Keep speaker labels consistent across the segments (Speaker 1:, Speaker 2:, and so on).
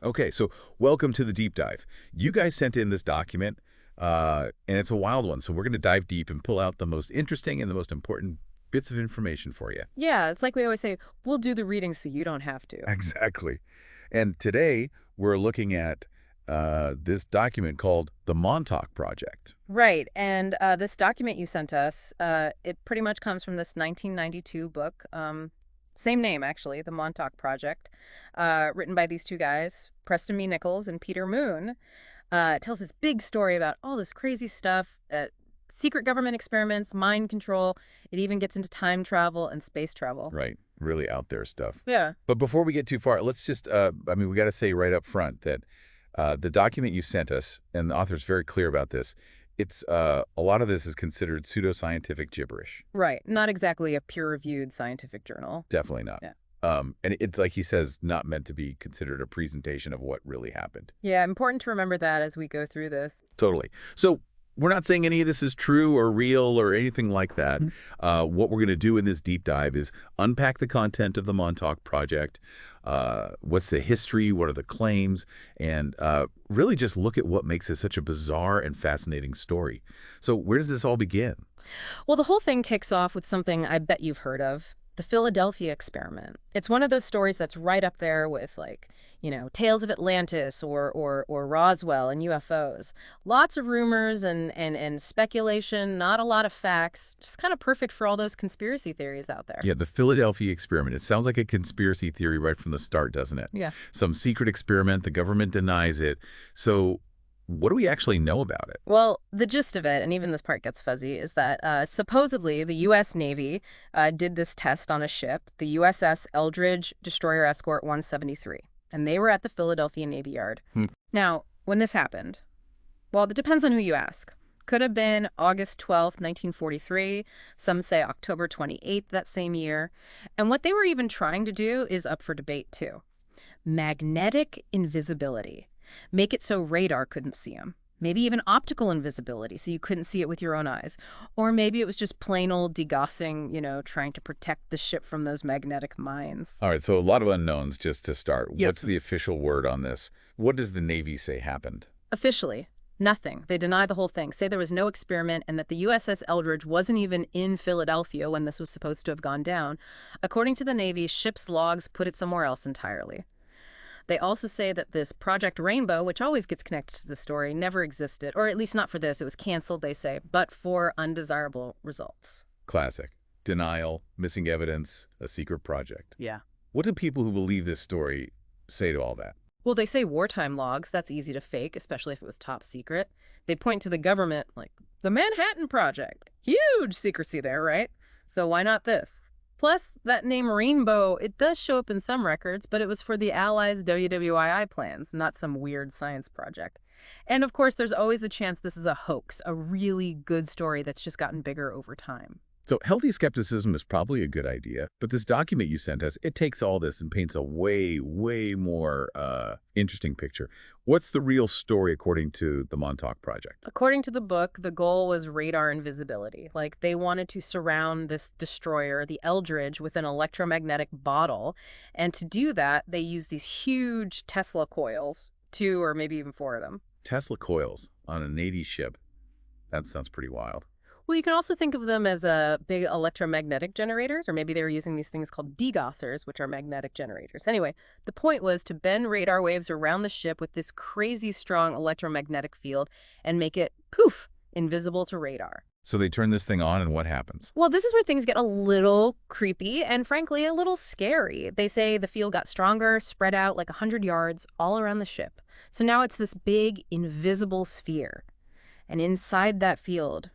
Speaker 1: Okay, so welcome to the deep dive. You guys sent in this document, and it's a wild one, so we're going to dive deep and pull out the most interesting and the most important bits of information for you.
Speaker 2: Yeah, it's like we always say, we'll do the reading so you don't have to.
Speaker 1: Exactly. And today, we're looking at this document called the Montauk Project.
Speaker 2: Right, and this document you sent us, it pretty much comes from this 1992 book, same name actually, the Montauk Project, written by these two guys, Preston B. Nichols and Peter Moon. It tells this big story about all this crazy stuff, secret government experiments, mind control. It even gets into time travel and space travel.
Speaker 1: Right. Really out there stuff.
Speaker 2: Yeah.
Speaker 1: But before we get too far, let's just, we got to say right up front that the document you sent us, and the author's very clear about this, it's a lot of this is considered pseudoscientific gibberish.
Speaker 2: Right, not exactly a peer-reviewed scientific journal.
Speaker 1: Definitely not.
Speaker 2: Yeah.
Speaker 1: And it's like he says, not meant to be considered a presentation of what really happened.
Speaker 2: Yeah, important to remember that as we go through this.
Speaker 1: Totally. So we're not saying any of this is true or real or anything like that. What we're going to do in this deep dive is unpack the content of the Montauk Project, what's the history, what are the claims, and really just look at what makes it such a bizarre and fascinating story. So where does this all begin?
Speaker 2: Well, the whole thing kicks off with something I bet you've heard of, the Philadelphia experiment. It's one of those stories that's right up there with, like, Tales of Atlantis or Roswell and UFOs. Lots of rumors and speculation, not a lot of facts, just kind of perfect for all those conspiracy theories out there.
Speaker 1: Yeah, the Philadelphia experiment. It sounds like a conspiracy theory right from the start, doesn't it?
Speaker 2: Yeah.
Speaker 1: Some secret experiment, the government denies it. So what do we actually know about it?
Speaker 2: Well, the gist of it, and even this part gets fuzzy, is that supposedly the U.S. Navy did this test on a ship, the USS Eldridge Destroyer Escort 173, and they were at the Philadelphia Navy Yard. Now, when this happened, well, it depends on who you ask. Could have been August 12th, 1943. Some say October 28th that same year. And what they were even trying to do is up for debate, too. Magnetic invisibility. Make it so radar couldn't see them. Maybe even optical invisibility, so you couldn't see it with your own eyes. Or maybe it was just plain old degaussing, trying to protect the ship from those magnetic mines.
Speaker 1: All right, so a lot of unknowns just to start.
Speaker 2: Yep.
Speaker 1: What's the official word on this? What does the Navy say happened?
Speaker 2: Officially, nothing. They deny the whole thing, say there was no experiment and that the USS Eldridge wasn't even in Philadelphia when this was supposed to have gone down. According to the Navy, ship's logs put it somewhere else entirely. They also say that this Project Rainbow, which always gets connected to the story, never existed, or at least not for this. It was canceled, they say, but for undesirable results.
Speaker 1: Classic. Denial, missing evidence, a secret project.
Speaker 2: Yeah.
Speaker 1: What do people who believe this story say to all that?
Speaker 2: Well, they say wartime logs. That's easy to fake, especially if it was top secret. They point to the government, like, the Manhattan Project. Huge secrecy there, right? So why not this? Plus, that name Rainbow, it does show up in some records, but it was for the Allies' WWII plans, not some weird science project. And of course, there's always the chance this is a hoax, a really good story that's just gotten bigger over time.
Speaker 1: So healthy skepticism is probably a good idea, but this document you sent us, it takes all this and paints a way, way more interesting picture. What's the real story according to the Montauk Project?
Speaker 2: According to the book, the goal was radar invisibility. Like, they wanted to surround this destroyer, the Eldridge, with an electromagnetic bottle. And to do that, they used these huge Tesla coils, 2 or maybe even 4 of them.
Speaker 1: Tesla coils on a Navy ship. That sounds pretty wild.
Speaker 2: Well, you can also think of them as big electromagnetic generators, or maybe they were using these things called degaussers, which are magnetic generators. Anyway, the point was to bend radar waves around the ship with this crazy strong electromagnetic field and make it, poof, invisible to radar.
Speaker 1: So they turn this thing on, and what happens?
Speaker 2: Well, this is where things get a little creepy and, frankly, a little scary. They say the field got stronger, spread out like 100 yards all around the ship. So now it's this big, invisible sphere. And inside that field,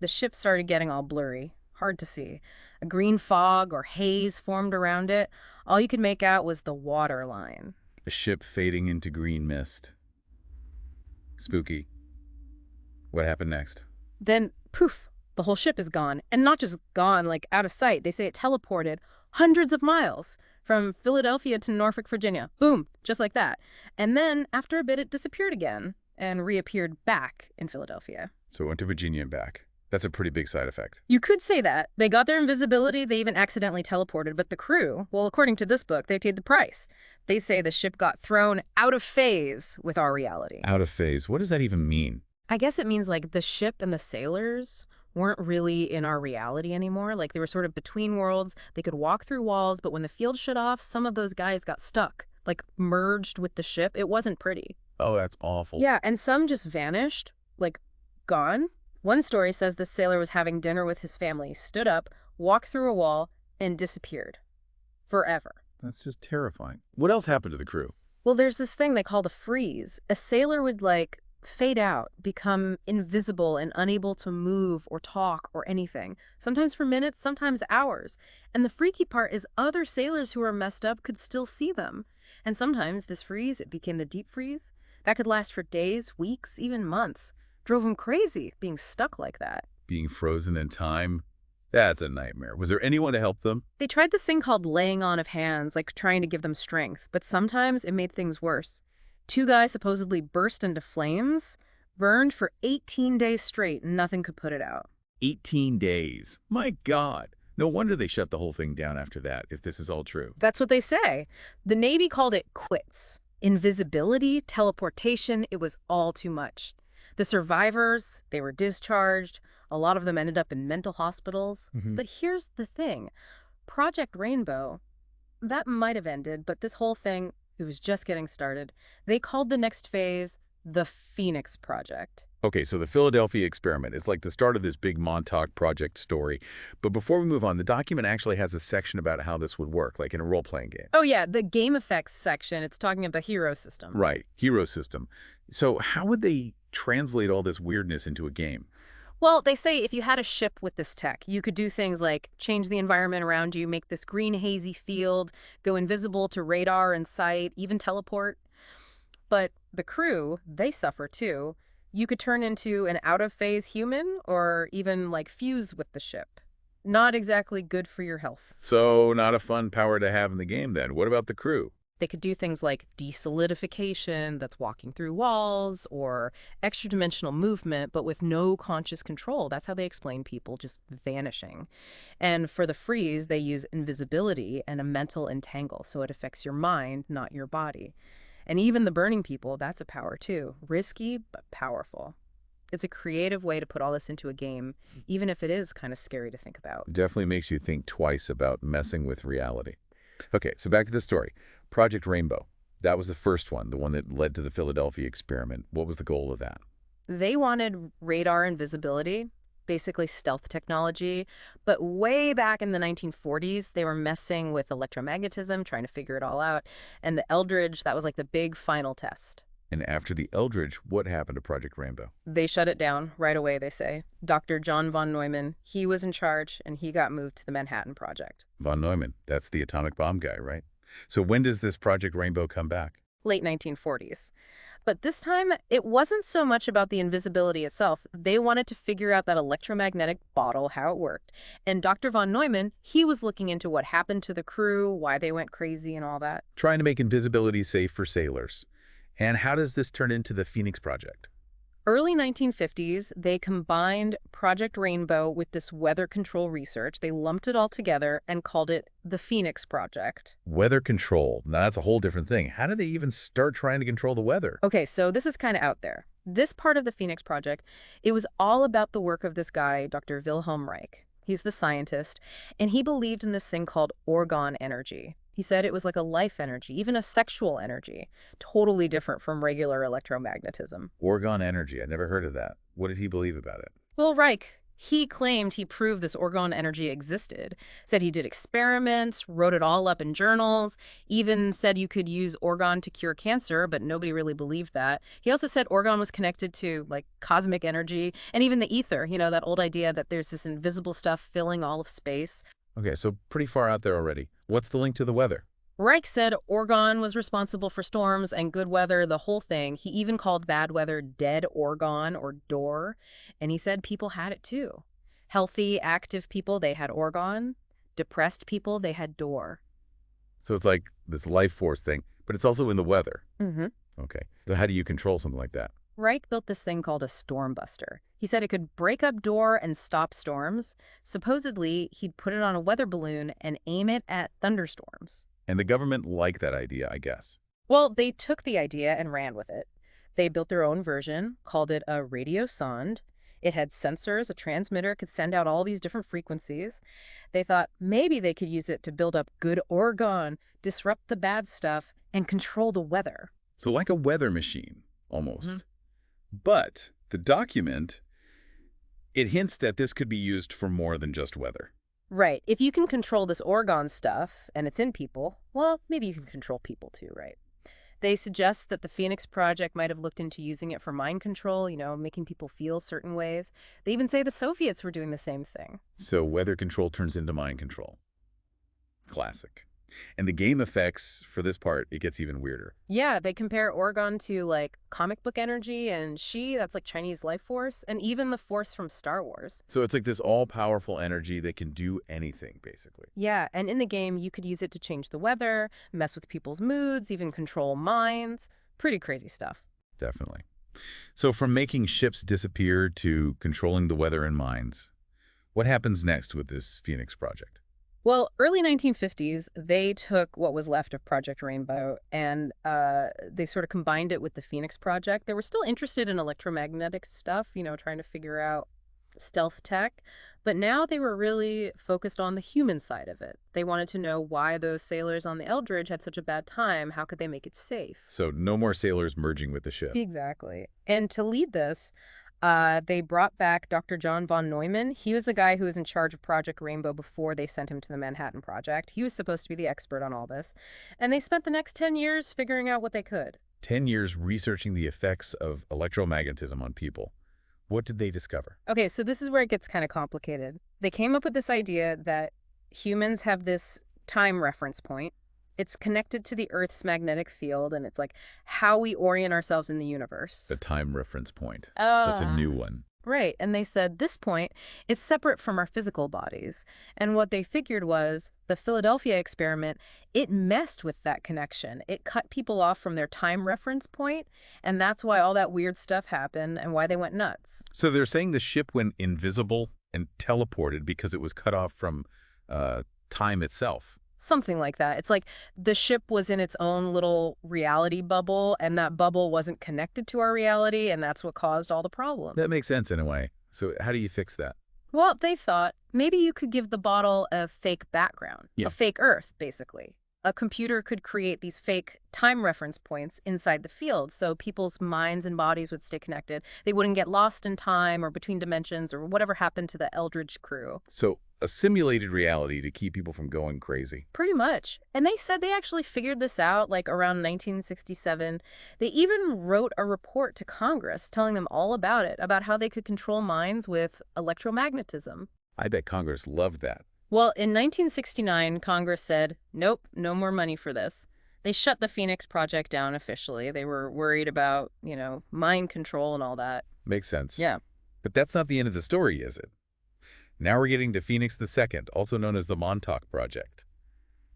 Speaker 2: the ship started getting all blurry, hard to see. A green fog or haze formed around it. All you could make out was the water line.
Speaker 1: A ship fading into green mist. Spooky. What happened next?
Speaker 2: Then, poof, the whole ship is gone. And not just gone, like out of sight. They say it teleported hundreds of miles from Philadelphia to Norfolk, Virginia. Boom, just like that. And then, after a bit, it disappeared again and reappeared back in Philadelphia.
Speaker 1: So it went to Virginia and back. That's a pretty big side effect.
Speaker 2: You could say that. They got their invisibility, they even accidentally teleported, but the crew, well, according to this book, they paid the price. They say the ship got thrown out of phase with our reality.
Speaker 1: Out of phase. What does that even mean?
Speaker 2: I guess it means like the ship and the sailors weren't really in our reality anymore. Like they were sort of between worlds. They could walk through walls, but when the field shut off, some of those guys got stuck, like merged with the ship. It wasn't pretty.
Speaker 1: Oh, that's awful.
Speaker 2: Yeah, and some just vanished, like gone. One story says the sailor was having dinner with his family, stood up, walked through a wall, and disappeared. Forever.
Speaker 1: That's just terrifying. What else happened to the crew?
Speaker 2: Well, there's this thing they call the freeze. A sailor would, like, fade out, become invisible and unable to move or talk or anything. Sometimes for minutes, sometimes hours. And the freaky part is other sailors who are messed up could still see them. And sometimes this freeze, it became the deep freeze. That could last for days, weeks, even months. Drove them crazy, being stuck like that.
Speaker 1: Being frozen in time? That's a nightmare. Was there anyone to help them?
Speaker 2: They tried this thing called laying on of hands, like trying to give them strength, but sometimes it made things worse. 2 guys supposedly burst into flames, burned for 18 days straight, and nothing could put it out.
Speaker 1: 18 days. My God. No wonder they shut the whole thing down after that, if this is all true.
Speaker 2: That's what they say. The Navy called it quits. Invisibility, teleportation, it was all too much. The survivors, they were discharged. A lot of them ended up in mental hospitals. But here's the thing. Project Rainbow, that might have ended, but this whole thing, it was just getting started. They called the next phase the Phoenix Project.
Speaker 1: Okay, so the Philadelphia experiment, it's like the start of this big Montauk Project story. But before we move on, the document actually has a section about how this would work, like in a role-playing game.
Speaker 2: Oh yeah, the game effects section, it's talking about the hero system.
Speaker 1: Right, hero system. So how would they translate all this weirdness into a game?
Speaker 2: Well, they say if you had a ship with this tech, you could do things like change the environment around you, make this green hazy field, go invisible to radar and sight, even teleport. But the crew, they suffer too. You could turn into an out-of-phase human or even like fuse with the ship. Not exactly good for your health.
Speaker 1: So not a fun power to have in the game then. What about the crew?
Speaker 2: They could do things like desolidification, that's walking through walls, or extra-dimensional movement, but with no conscious control. That's how they explain people just vanishing. And for the freeze, they use invisibility and a mental entangle, so it affects your mind, not your body. And even the burning people, that's a power too. Risky, but powerful. It's a creative way to put all this into a game, even if it is kind of scary to think about.
Speaker 1: Definitely makes you think twice about messing with reality. Okay, so back to the story. Project Rainbow. That was the first one, the one that led to the Philadelphia experiment. What was the goal of that?
Speaker 2: They wanted radar invisibility, basically stealth technology, but way back in the 1940s, they were messing with electromagnetism, trying to figure it all out, and the Eldridge, that was like the big final test.
Speaker 1: And after the Eldridge, what happened to Project Rainbow?
Speaker 2: They shut it down right away, they say. Dr. John von Neumann, he was in charge, and he got moved to the Manhattan Project.
Speaker 1: Von Neumann, that's the atomic bomb guy, right? So when does this Project Rainbow come back?
Speaker 2: Late 1940s. But this time, it wasn't so much about the invisibility itself. They wanted to figure out that electromagnetic bottle, how it worked. And Dr. von Neumann, he was looking into what happened to the crew, why they went crazy and all that.
Speaker 1: Trying to make invisibility safe for sailors. And how does this turn into the Phoenix Project?
Speaker 2: Early 1950s, they combined Project Rainbow with this weather control research. They lumped it all together and called it the Phoenix Project.
Speaker 1: Weather control. Now, that's a whole different thing. How did they even start trying to control the weather?
Speaker 2: Okay, so this is kind of out there. This part of the Phoenix Project, it was all about the work of this guy, Dr. Wilhelm Reich. He's the scientist, and he believed in this thing called orgone energy. He said it was like a life energy, even a sexual energy, totally different from regular electromagnetism.
Speaker 1: Orgone energy. I never heard of that. What did he believe about it?
Speaker 2: Well, Reich, he claimed he proved this orgone energy existed, said he did experiments, wrote it all up in journals, even said you could use orgone to cure cancer, but nobody really believed that. He also said orgone was connected to, like, cosmic energy and even the ether, you know, that old idea that there's this invisible stuff filling all of space.
Speaker 1: Okay, so pretty far out there already. What's the link to the weather?
Speaker 2: Reich said orgone was responsible for storms and good weather, the whole thing. He even called bad weather dead orgone or door. And he said people had it too. Healthy, active people, they had orgone. Depressed people, they had door.
Speaker 1: So it's like this life force thing, but it's also in the weather.
Speaker 2: Mm-hmm.
Speaker 1: Okay. So how do you control something like that?
Speaker 2: Reich built this thing called a storm buster. He said it could break up door and stop storms. Supposedly, he'd put it on a weather balloon and aim it at thunderstorms.
Speaker 1: And the government liked that idea, I guess.
Speaker 2: Well, they took the idea and ran with it. They built their own version, called it a radio sonde. It had sensors, a transmitter, could send out all these different frequencies. They thought maybe they could use it to build up good orgone, disrupt the bad stuff, and control the weather.
Speaker 1: So like a weather machine, almost. But the document, it hints that this could be used for more than just weather.
Speaker 2: Right. If you can control this orgone stuff, and it's in people, well, maybe you can control people too, right? They suggest that the Phoenix Project might have looked into using it for mind control, making people feel certain ways. They even say the Soviets were doing the same thing.
Speaker 1: So weather control turns into mind control. Classic. And the game effects for this part, it gets even weirder.
Speaker 2: Yeah, they compare orgone to, like, comic book energy, and that's like Chinese life force, and even the force from Star Wars.
Speaker 1: So it's like this all-powerful energy that can do anything, basically.
Speaker 2: Yeah, and in the game, you could use it to change the weather, mess with people's moods, even control minds. Pretty crazy stuff.
Speaker 1: Definitely. So from making ships disappear to controlling the weather and minds, what happens next with this Phoenix Project?
Speaker 2: Well, early 1950s, they took what was left of Project Rainbow and they sort of combined it with the Phoenix Project. They were still interested in electromagnetic stuff, trying to figure out stealth tech, but now they were really focused on the human side of it. They wanted to know why those sailors on the Eldridge had such a bad time. How could they make it safe?
Speaker 1: So no more sailors merging with the ship.
Speaker 2: Exactly. And to lead this, they brought back Dr. John von Neumann. He was the guy who was in charge of Project Rainbow before they sent him to the Manhattan Project. He was supposed to be the expert on all this. And they spent the next 10 years figuring out what they could.
Speaker 1: 10 years researching the effects of electromagnetism on people. What did they discover?
Speaker 2: Okay, so this is where it gets kind of complicated. They came up with this idea that humans have this time reference point. It's connected to the Earth's magnetic field, and it's like how we orient ourselves in the universe.
Speaker 1: The time reference point. That's a new one.
Speaker 2: Right, and they said this point is separate from our physical bodies. And what they figured was the Philadelphia experiment, it messed with that connection. It cut people off from their time reference point, and that's why all that weird stuff happened and why they went nuts.
Speaker 1: So they're saying the ship went invisible and teleported because it was cut off from time itself.
Speaker 2: Something like that. It's like the ship was in its own little reality bubble, and that bubble wasn't connected to our reality, and that's what caused all the problems.
Speaker 1: That makes sense in a way. So how do you fix that?
Speaker 2: Well, they thought maybe you could give the bottle a fake background,
Speaker 1: Yeah.
Speaker 2: a fake Earth, basically. A computer could create these fake time reference points inside the field so people's minds and bodies would stay connected. They wouldn't get lost in time or between dimensions or whatever happened to the Eldridge crew.
Speaker 1: So a simulated reality to keep people from going crazy.
Speaker 2: Pretty much. And they said they actually figured this out like around 1967. They even wrote a report to Congress telling them all about it, about how they could control minds with electromagnetism.
Speaker 1: I bet Congress loved that.
Speaker 2: Well, in 1969, Congress said, nope, no more money for this. They shut the Phoenix Project down officially. They were worried about, mind control and all that.
Speaker 1: Makes sense.
Speaker 2: Yeah.
Speaker 1: But that's not the end of the story, is it? Now we're getting to Phoenix II, also known as the Montauk Project.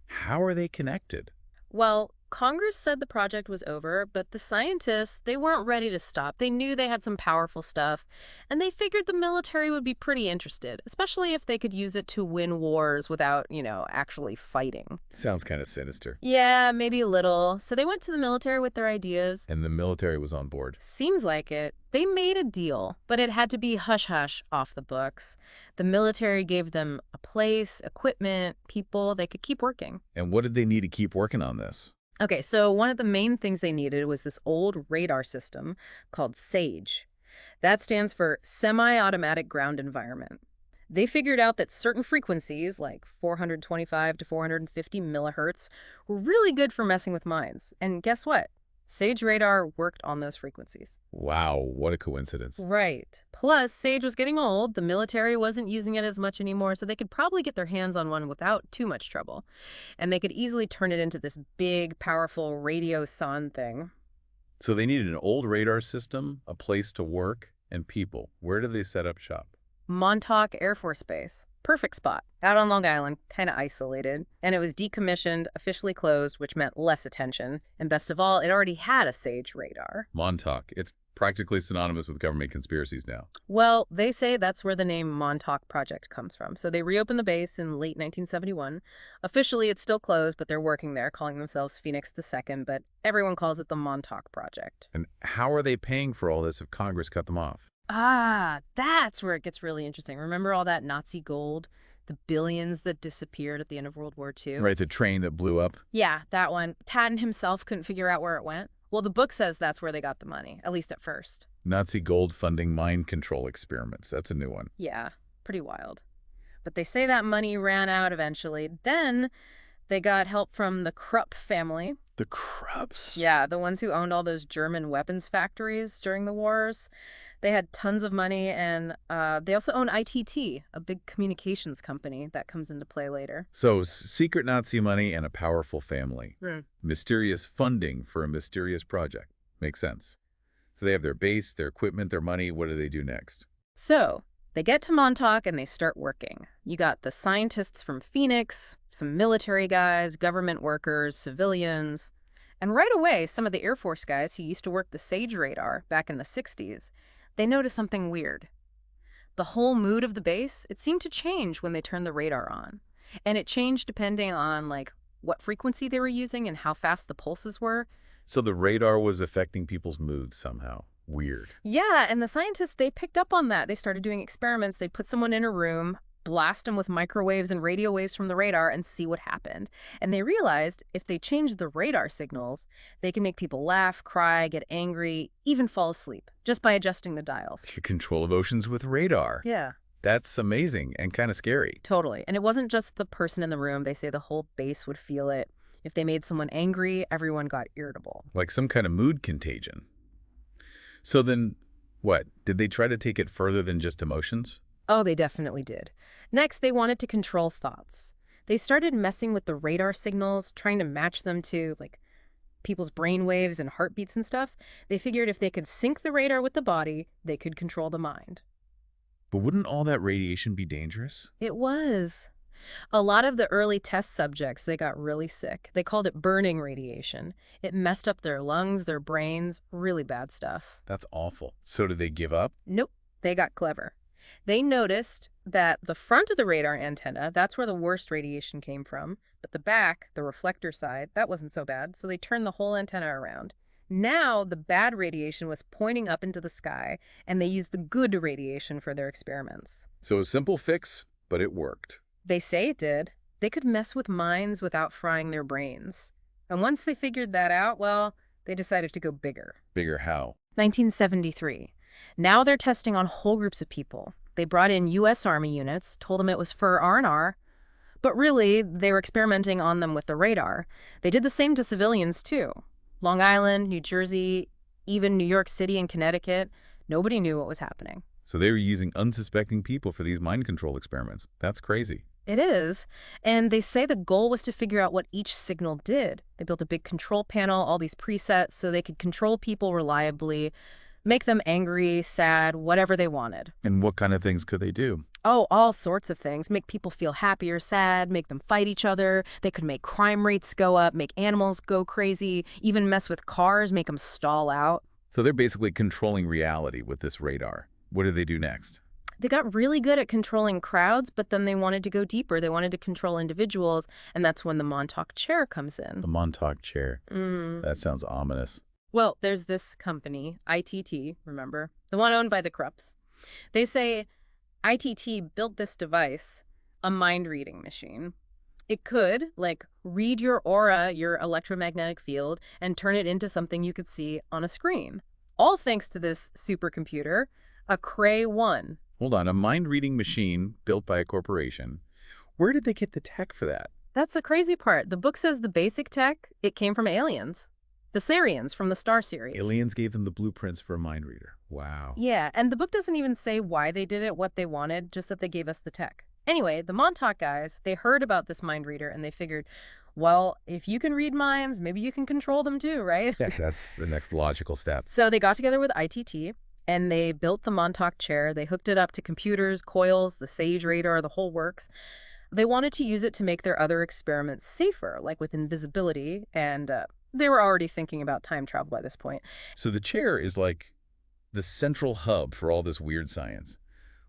Speaker 1: How are they connected?
Speaker 2: Well, Congress said the project was over, but the scientists, they weren't ready to stop. They knew they had some powerful stuff, and they figured the military would be pretty interested, especially if they could use it to win wars without, actually fighting.
Speaker 1: Sounds kind of sinister.
Speaker 2: Yeah, maybe a little. So they went to the military with their ideas.
Speaker 1: And the military was on board.
Speaker 2: Seems like it. They made a deal, but it had to be hush-hush off the books. The military gave them a place, equipment, people. They could keep working.
Speaker 1: And what did they need to keep working on this?
Speaker 2: Okay, so one of the main things they needed was this old radar system called SAGE. That stands for Semi-Automatic Ground Environment. They figured out that certain frequencies, like 425 to 450 millihertz, were really good for messing with minds. And guess what? SAGE radar worked on those frequencies.
Speaker 1: Wow, what a coincidence.
Speaker 2: Right. Plus, SAGE was getting old. The military wasn't using it as much anymore, so they could probably get their hands on one without too much trouble. And they could easily turn it into this big, powerful radio sonde thing.
Speaker 1: So they needed an old radar system, a place to work, and people. Where did they set up shop?
Speaker 2: Montauk Air Force Base. Perfect spot. Out on Long Island, kind of isolated. And it was decommissioned, officially closed, which meant less attention. And best of all, it already had a SAGE radar.
Speaker 1: Montauk. It's practically synonymous with government conspiracies now.
Speaker 2: Well, they say that's where the name Montauk Project comes from. So they reopened the base in late 1971. Officially, it's still closed, but they're working there, calling themselves Phoenix the Second, but everyone calls it the Montauk Project.
Speaker 1: And how are they paying for all this if Congress cut them off?
Speaker 2: Ah, that's where it gets really interesting. Remember all that Nazi gold? The billions that disappeared at the end of World War II?
Speaker 1: Right, the train that blew up?
Speaker 2: Yeah, that one. Patton himself couldn't figure out where it went. Well, the book says that's where they got the money, at least at first.
Speaker 1: Nazi gold funding mind control experiments. That's a new one.
Speaker 2: Yeah, pretty wild. But they say that money ran out eventually. Then they got help from the Krupp family.
Speaker 1: The Krupps.
Speaker 2: Yeah, the ones who owned all those German weapons factories during the wars. They had tons of money, and they also own ITT, a big communications company that comes into play later.
Speaker 1: So, secret Nazi money and a powerful family.
Speaker 2: Hmm.
Speaker 1: Mysterious funding for a mysterious project. Makes sense. So they have their base, their equipment, their money. What do they do next?
Speaker 2: So they get to Montauk and they start working. You got the scientists from Phoenix, some military guys, government workers, civilians. And right away, some of the Air Force guys who used to work the SAGE radar back in the 60s, they noticed something weird. The whole mood of the base, it seemed to change when they turned the radar on. And it changed depending on, like, what frequency they were using and how fast the pulses were.
Speaker 1: So the radar was affecting people's moods somehow. Weird.
Speaker 2: Yeah, and the scientists, they picked up on that. They started doing experiments. They'd put someone in a room, blast them with microwaves and radio waves from the radar, and see what happened. And they realized if they changed the radar signals, they can make people laugh, cry, get angry, even fall asleep, just by adjusting the dials.
Speaker 1: Control emotions with radar.
Speaker 2: Yeah.
Speaker 1: That's amazing and kind of scary.
Speaker 2: Totally. And it wasn't just the person in the room. They say the whole base would feel it. If they made someone angry, everyone got irritable.
Speaker 1: Like some kind of mood contagion. So then, what? Did they try to take it further than just emotions?
Speaker 2: Oh, they definitely did. Next, they wanted to control thoughts. They started messing with the radar signals, trying to match them to, like, people's brain waves and heartbeats and stuff. They figured if they could sync the radar with the body, they could control the mind.
Speaker 1: But wouldn't all that radiation be dangerous?
Speaker 2: It was. A lot of the early test subjects, they got really sick. They called it burning radiation. It messed up their lungs, their brains, really bad stuff.
Speaker 1: That's awful. So did they give up?
Speaker 2: Nope, they got clever. They noticed that the front of the radar antenna, that's where the worst radiation came from, but the back, the reflector side, that wasn't so bad, so they turned the whole antenna around. Now the bad radiation was pointing up into the sky, and they used the good radiation for their experiments.
Speaker 1: So a simple fix, but it worked.
Speaker 2: They say it did. They could mess with minds without frying their brains. And once they figured that out, well, they decided to go bigger.
Speaker 1: Bigger how?
Speaker 2: 1973. Now they're testing on whole groups of people. They brought in U.S. Army units, told them it was for R&R, but really, they were experimenting on them with the radar. They did the same to civilians, too. Long Island, New Jersey, even New York City and Connecticut, nobody knew what was happening.
Speaker 1: So they were using unsuspecting people for these mind control experiments. That's crazy.
Speaker 2: It is. And they say the goal was to figure out what each signal did. They built a big control panel, all these presets, so they could control people reliably, make them angry, sad, whatever they wanted.
Speaker 1: And what kind of things could they do?
Speaker 2: Oh, all sorts of things. Make people feel happy or sad, make them fight each other. They could make crime rates go up, make animals go crazy, even mess with cars, make them stall out.
Speaker 1: So they're basically controlling reality with this radar. What do they do next?
Speaker 2: They got really good at controlling crowds, but then they wanted to go deeper. They wanted to control individuals, and that's when the Montauk chair comes in.
Speaker 1: The Montauk chair. That sounds ominous.
Speaker 2: Well, there's this company, ITT, remember? The one owned by the Krupps. They say ITT built this device, a mind-reading machine. It could, like, read your aura, your electromagnetic field, and turn it into something you could see on a screen. All thanks to this supercomputer, a Cray 1.
Speaker 1: Hold on, a mind-reading machine built by a corporation. Where did they get the tech for that?
Speaker 2: That's the crazy part. The book says the basic tech, it came from aliens. The Sarians from the Star series.
Speaker 1: Aliens gave them the blueprints for a mind reader. Wow.
Speaker 2: Yeah, and the book doesn't even say why they did it, what they wanted, just that they gave us the tech. Anyway, the Montauk guys, they heard about this mind reader and they figured, well, if you can read minds, maybe you can control them too, right?
Speaker 1: Yes, that's the next logical step.
Speaker 2: So they got together with ITT and they built the Montauk chair. They hooked it up to computers, coils, the SAGE radar, the whole works. They wanted to use it to make their other experiments safer, like with invisibility, and they were already thinking about time travel by this point.
Speaker 1: So the chair is like the central hub for all this weird science.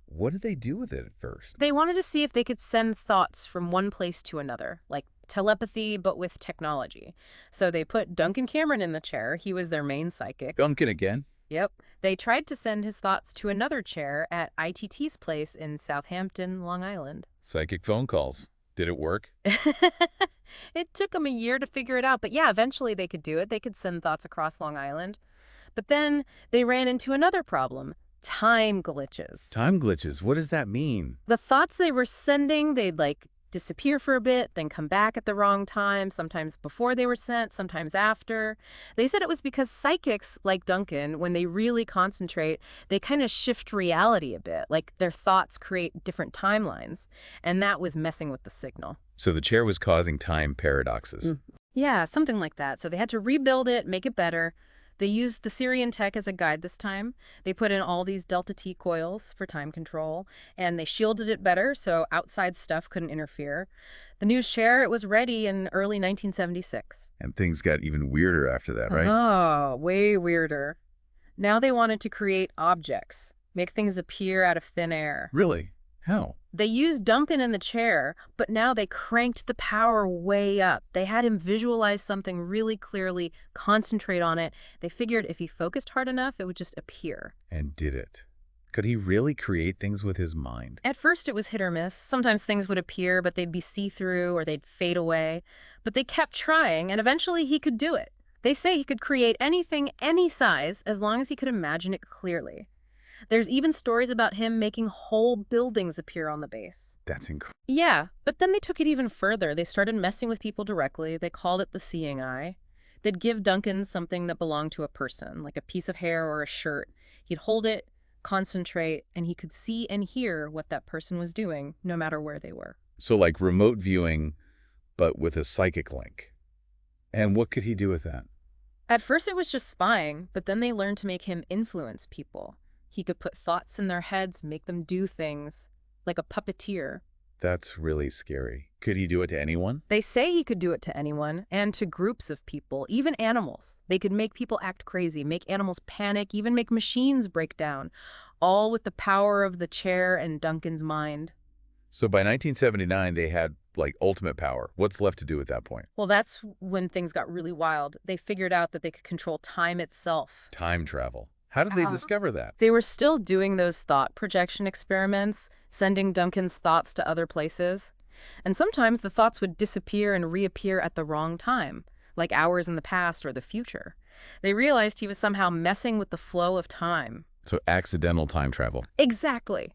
Speaker 1: What did they do with it at first?
Speaker 2: They wanted to see if they could send thoughts from one place to another, like telepathy, but with technology. So they put Duncan Cameron in the chair. He was their main psychic.
Speaker 1: Duncan again?
Speaker 2: Yep. They tried to send his thoughts to another chair at ITT's place in Southampton, Long Island.
Speaker 1: Psychic phone calls. Did it work?
Speaker 2: It took them a year to figure it out, but yeah, eventually they could do it. They could send thoughts across Long Island. But then they ran into another problem: time glitches.
Speaker 1: Time glitches. What does that mean?
Speaker 2: The thoughts they were sending, they'd like disappear for a bit, then come back at the wrong time, sometimes before they were sent, sometimes after. They said it was because psychics, like Duncan, when they really concentrate, they kind of shift reality a bit, like their thoughts create different timelines, and that was messing with the signal.
Speaker 1: So the chair was causing time paradoxes.
Speaker 2: Yeah, something like that. So they had to rebuild it, make it better. They used the Syrian tech as a guide this time. They put in all these delta T coils for time control, and they shielded it better so outside stuff couldn't interfere. The new chair, it was ready in early 1976.
Speaker 1: And things got even weirder after that, right?
Speaker 2: Oh, way weirder. Now they wanted to create objects, make things appear out of thin air.
Speaker 1: Really? How?
Speaker 2: They used Duncan in the chair, but now they cranked the power way up. They had him visualize something really clearly, concentrate on it. They figured if he focused hard enough, it would just appear.
Speaker 1: And did it? Could he really create things with his mind?
Speaker 2: At first, it was hit or miss. Sometimes things would appear, but they'd be see-through or they'd fade away. But they kept trying, and eventually he could do it. They say he could create anything, any size, as long as he could imagine it clearly. There's even stories about him making whole buildings appear on the base.
Speaker 1: That's incredible.
Speaker 2: Yeah, but then they took it even further. They started messing with people directly. They called it the seeing eye. They'd give Duncan something that belonged to a person, like a piece of hair or a shirt. He'd hold it, concentrate, and he could see and hear what that person was doing, no matter where they were.
Speaker 1: So like remote viewing, but with a psychic link. And what could he do with that?
Speaker 2: At first it was just spying, but then they learned to make him influence people. He could put thoughts in their heads, make them do things, like a puppeteer.
Speaker 1: That's really scary. Could he do it to anyone?
Speaker 2: They say he could do it to anyone, and to groups of people, even animals. They could make people act crazy, make animals panic, even make machines break down, all with the power of the chair and Duncan's mind.
Speaker 1: So by 1979, they had, like, ultimate power. What's left to do at that point?
Speaker 2: Well, that's when things got really wild. They figured out that they could control time itself.
Speaker 1: Time travel. How did they discover that?
Speaker 2: They were still doing those thought projection experiments, sending Duncan's thoughts to other places. And sometimes the thoughts would disappear and reappear at the wrong time, like hours in the past or the future. They realized he was somehow messing with the flow of time.
Speaker 1: So accidental time travel.
Speaker 2: Exactly.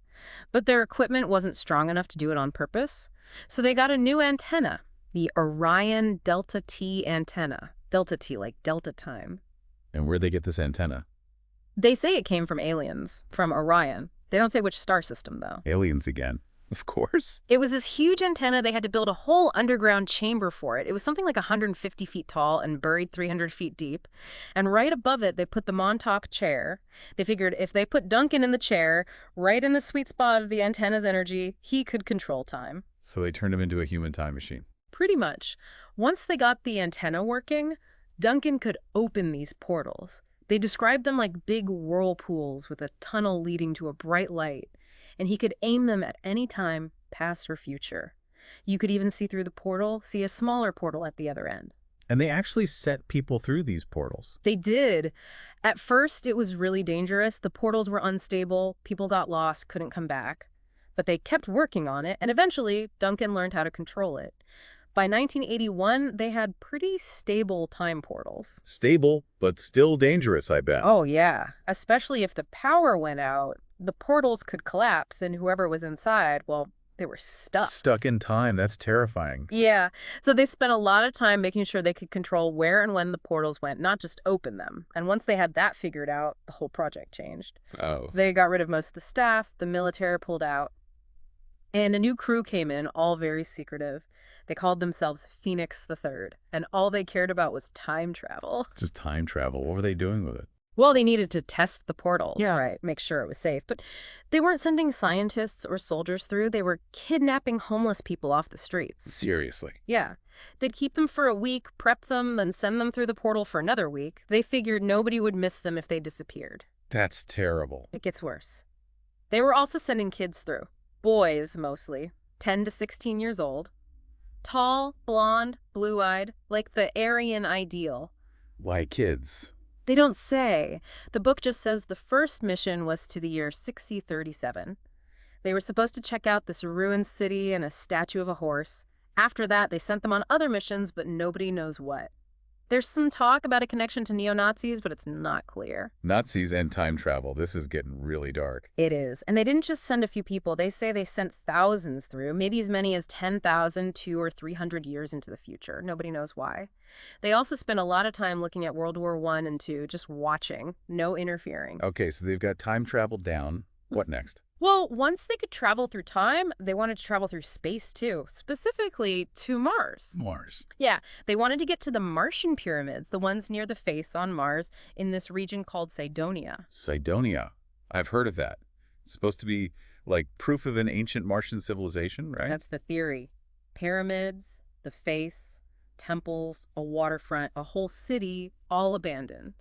Speaker 2: But their equipment wasn't strong enough to do it on purpose. So they got a new antenna, the Orion Delta T antenna. Delta T, like Delta time.
Speaker 1: And where'd they get this antenna?
Speaker 2: They say it came from aliens, from Orion. They don't say which star system, though.
Speaker 1: Aliens again. Of course.
Speaker 2: It was this huge antenna. They had to build a whole underground chamber for it. It was something like 150 feet tall and buried 300 feet deep. And right above it, they put the Montauk chair. They figured if they put Duncan in the chair, right in the sweet spot of the antenna's energy, he could control time.
Speaker 1: So they turned him into a human time machine.
Speaker 2: Pretty much. Once they got the antenna working, Duncan could open these portals. They described them like big whirlpools with a tunnel leading to a bright light, and he could aim them at any time, past or future. You could even see through the portal, see a smaller portal at the other end.
Speaker 1: And they actually set people through these portals.
Speaker 2: They did. At first, it was really dangerous. The portals were unstable, people got lost, couldn't come back. But they kept working on it, and eventually, Duncan learned how to control it. By 1981, they had pretty stable time portals.
Speaker 1: Stable, but still dangerous, I bet.
Speaker 2: Oh, yeah. Especially if the power went out, the portals could collapse, and whoever was inside, well, they were stuck.
Speaker 1: Stuck in time. That's terrifying.
Speaker 2: Yeah. So they spent a lot of time making sure they could control where and when the portals went, not just open them. And once they had that figured out, the whole project changed.
Speaker 1: Oh.
Speaker 2: They got rid of most of the staff, the military pulled out, and a new crew came in, all very secretive. They called themselves Phoenix the Third, and all they cared about was time travel.
Speaker 1: Just time travel. What were they doing with it?
Speaker 2: Well, they needed to test the portals,
Speaker 1: Yeah.
Speaker 2: right? Make sure it was safe. But they weren't sending scientists or soldiers through. They were kidnapping homeless people off the streets.
Speaker 1: Seriously.
Speaker 2: Yeah. They'd keep them for a week, prep them, then send them through the portal for another week. They figured nobody would miss them if they disappeared.
Speaker 1: That's terrible.
Speaker 2: It gets worse. They were also sending kids through. Boys, mostly. 10 to 16 years old. Tall, blonde, blue-eyed, like the Aryan ideal.
Speaker 1: Why kids?
Speaker 2: They don't say. The book just says the first mission was to the year 6037. They were supposed to check out this ruined city and a statue of a horse. After that, they sent them on other missions, but nobody knows what. There's some talk about a connection to neo-Nazis, but it's not clear.
Speaker 1: Nazis and time travel. This is getting really dark.
Speaker 2: It is. And they didn't just send a few people. They say they sent thousands through, maybe as many as 10,000, 200 or 300 years into the future. Nobody knows why. They also spent a lot of time looking at World War I and II, just watching, no interfering.
Speaker 1: Okay, so they've got time travel down. What next?
Speaker 2: Well, once they could travel through time, they wanted to travel through space too, specifically to Mars.
Speaker 1: Mars.
Speaker 2: Yeah, they wanted to get to the Martian pyramids, the ones near the face on Mars in this region called Cydonia.
Speaker 1: Cydonia. I've heard of that. It's supposed to be like proof of an ancient Martian civilization, right?
Speaker 2: That's the theory. Pyramids, the face, temples, a waterfront, a whole city, all abandoned.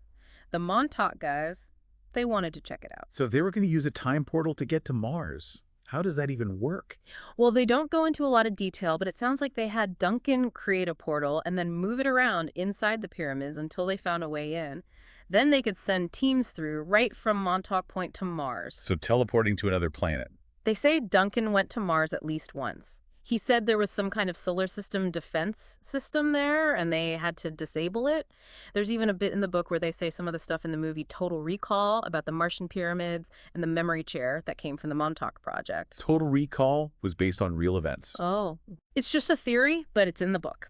Speaker 2: The Montauk guys, they wanted to check it out.
Speaker 1: So they were going to use a time portal to get to Mars. How does that even work?
Speaker 2: Well, they don't go into a lot of detail, but it sounds like they had Duncan create a portal and then move it around inside the pyramids until they found a way in. Then they could send teams through right from Montauk Point to Mars.
Speaker 1: So teleporting to another planet.
Speaker 2: They say Duncan went to Mars at least once. He said there was some kind of solar system defense system there, and they had to disable it. There's even a bit in the book where they say some of the stuff in the movie Total Recall about the Martian pyramids and the memory chair that came from the Montauk Project.
Speaker 1: Total Recall was based on real events.
Speaker 2: Oh. It's just a theory, but it's in the book.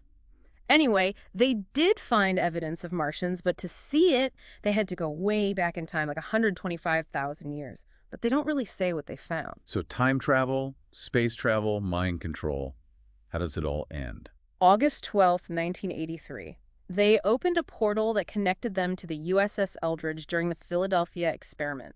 Speaker 2: Anyway, they did find evidence of Martians, but to see it, they had to go way back in time, like 125,000 years. But they don't really say what they found.
Speaker 1: So time travel, space travel, mind control. How does it all end?
Speaker 2: August 12th, 1983. They opened a portal that connected them to the USS Eldridge during the Philadelphia experiment.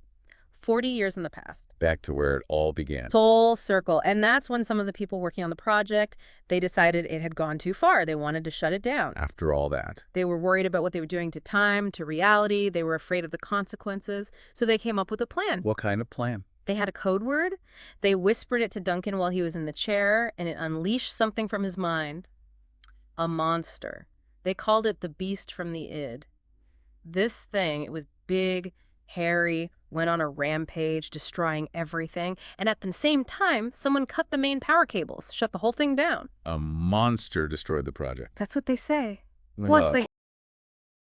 Speaker 2: 40 years in the past.
Speaker 1: Back to where it all began.
Speaker 2: Full circle. And that's when some of the people working on the project, they decided it had gone too far. They wanted to shut it down.
Speaker 1: After all that.
Speaker 2: They were worried about what they were doing to time, to reality. They were afraid of the consequences. So they came up with a plan.
Speaker 1: What kind of plan?
Speaker 2: They had a code word. They whispered it to Duncan while he was in the chair, and it unleashed something from his mind. A monster. They called it the beast from the id. This thing, it was big, hairy, went on a rampage, destroying everything. And at the same time, someone cut the main power cables, shut the whole thing down.
Speaker 1: A monster destroyed the project.
Speaker 2: That's what they say. Once they